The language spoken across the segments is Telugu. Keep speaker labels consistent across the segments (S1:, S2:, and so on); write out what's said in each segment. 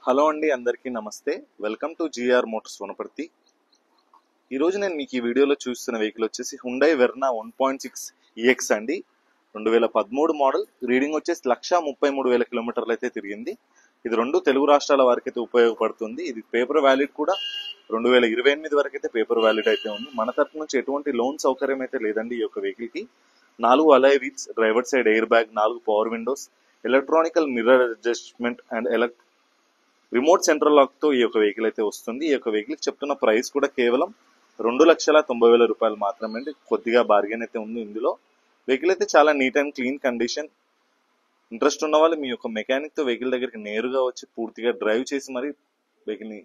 S1: హలో అండి, అందరికీ నమస్తే. Welcome to GR Motors Wanaparthy. ఈరోజు నేను మీకు ఈ వీడియోలో చూస్తున్న వెహికల్ వచ్చేసి హుండై వెర్నా 1.6 EX అండి. 2013 మోడల్. రీడింగ్ వచ్చేసి 1,33,000 కిలోమీటర్లు అయితే తిరిగింది. ఇది రెండు తెలుగు రాష్ట్రాల వరకు అయితే ఉపయోగపడుతుంది. ఇది పేపర్ వ్యాలిడ్ కూడా 2028 వరకు అయితే పేపర్ వ్యాలిడ్ అయితే ఉంది. మన తరపు నుంచి ఎటువంటి లోన్ సౌకర్యం అయితే లేదండి ఈ యొక్క వెహికల్ కి. 4 alloy wheels, driver side air bag, 4 power windows, electronical mirror adjustment and remote central lock తో ఈ యొక్క వెహికల్ అయితే వస్తుంది. ఈ యొక్క వెహికల్ చెప్తున్న ప్రైస్ కూడా కేవలం 2,90,000 రూపాయలు మాత్రమే అండి. కొద్దిగా బార్గెన్ అయితే ఉంది ఇందులో. వెహికల్ అయితే చాలా neat and clean condition. Interest ఉన్న వాళ్ళు మీ యొక్క మెకానిక్ తో వెహికల్ దగ్గరికి నేరుగా వచ్చి పూర్తిగా డ్రైవ్ చేసి మరి వెహికల్ ని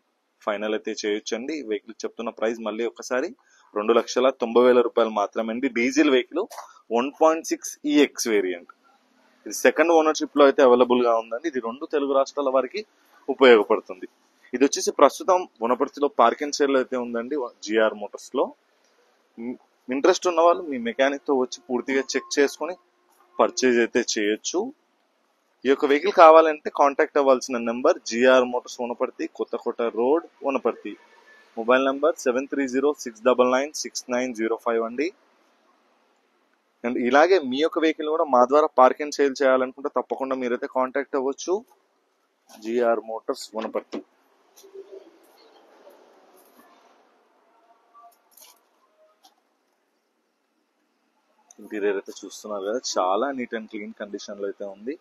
S1: ఫైనల్ అయితే చేయొచ్చండి. వెహికల్ చెప్తున్న ప్రైస్ మళ్ళీ ఒకసారి 2,90,000 రూపాయలు మాత్రమే అండి. Diesel vehicle 1.6 EX variant. ఇది సెకండ్ ఓనర్షిప్ లో అయితే అవైలబుల్ గా ఉందండి. ఇది రెండు తెలుగు రాష్ట్రాల వారికి ఉపయోగపడుతుంది. ఇది వచ్చేసి ప్రస్తుతం వనపర్తిలో పార్క్ అండ్ సేల్ అయితే ఉందండి జిఆర్ మోటార్స్ లో. ఇంట్రెస్ట్ ఉన్న వాళ్ళు మీ మెకానిక్ తో వచ్చి పూర్తిగా చెక్ చేసుకుని పర్చేజ్ అయితే చేయొచ్చు. ఈ యొక్క వెహికల్ కావాలంటే కాంటాక్ట్ అవ్వాల్సిన number GR Motors Wanaparthy, Kothakota road, Wanaparthy. Mobile number 7306996905 అండి. అండ్ ఇలాగే మీ యొక్క వెహికల్ కూడా మా ద్వారా పార్క్ అండ్ సేల్ చేయాలనుకుంటే తప్పకుండా మీరైతే కాంటాక్ట్ అవ్వచ్చు జిఆర్ మోటార్స్ వనపర్తి. ఇంటీరియర్ అయితే చూస్తున్నారు కదా, చాలా నీట్ అండ్ క్లీన్ కండిషన్ లో అయితే ఉంది.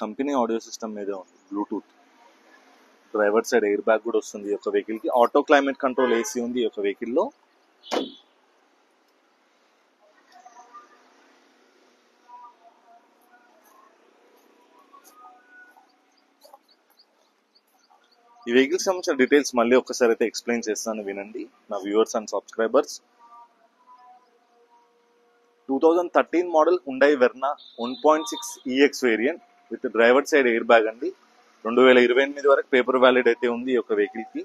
S1: కంపెనీ ఆడియో సిస్టమ్ మీదే ఉంది, Bluetooth. Driver side air bag కూడా వస్తుంది ఈ యొక్క వెహికల్ కి. ఆటో క్లైమేట్ కంట్రోల్ ఏసీ ఉంది ఈ యొక్క వెహికల్ లో. ఈ వెహికల్ సంబంధించిన డీటెయిల్స్ మళ్ళీ ఒక్కసారి అయితే ఎక్స్ప్లెయిన్ చేస్తాను, వినండి నా viewers and subscribers. 2013 model Hyundai Verna 1.6 EX variant with driver side air bag అండి. 2028 వరకు పేపర్ వ్యాలిడ్ అయితే ఉంది ఈ యొక్క వెహికల్ కి.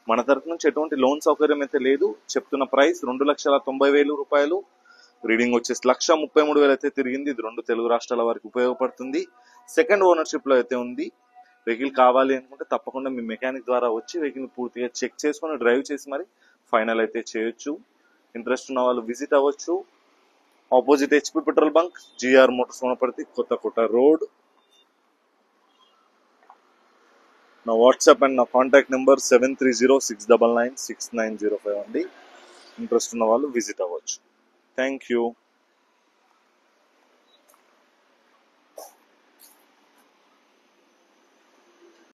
S1: మన తరఫు నుంచి ఎటువంటి లోన్ సౌకర్యం అయితే లేదు. చెప్తున్న ప్రైస్ 2,90,000 రూపాయలు. రీడింగ్ వచ్చేసి 1,33,000 అయితే తిరిగింది. ఇది రెండు తెలుగు రాష్ట్రాల వరకు ఉపయోగపడుతుంది. సెకండ్ ఓనర్షిప్ లో అయితే ఉంది. వెహికల్ కావాలి అనుకుంటే తప్పకుండా మీ మెకానిక్ ద్వారా వచ్చి వెహికల్ పూర్తిగా చెక్ చేసుకుని డ్రైవ్ చేసి మరి ఫైనల్ అయితే చేయొచ్చు. ఇంట్రెస్ట్ ఉన్న వాళ్ళు విజిట్ అవ్వచ్చు. Opposite HP petrol bunk, GR Motors Wanaparthy, Kothakota road. నా వాట్సాప్ అండ్ నా కాంటాక్ట్ నెంబర్ 7306996905 అండి. ఇంట్రెస్ట్ ఉన్న వాళ్ళు విజిట్ అవ్వచ్చు. Thank you.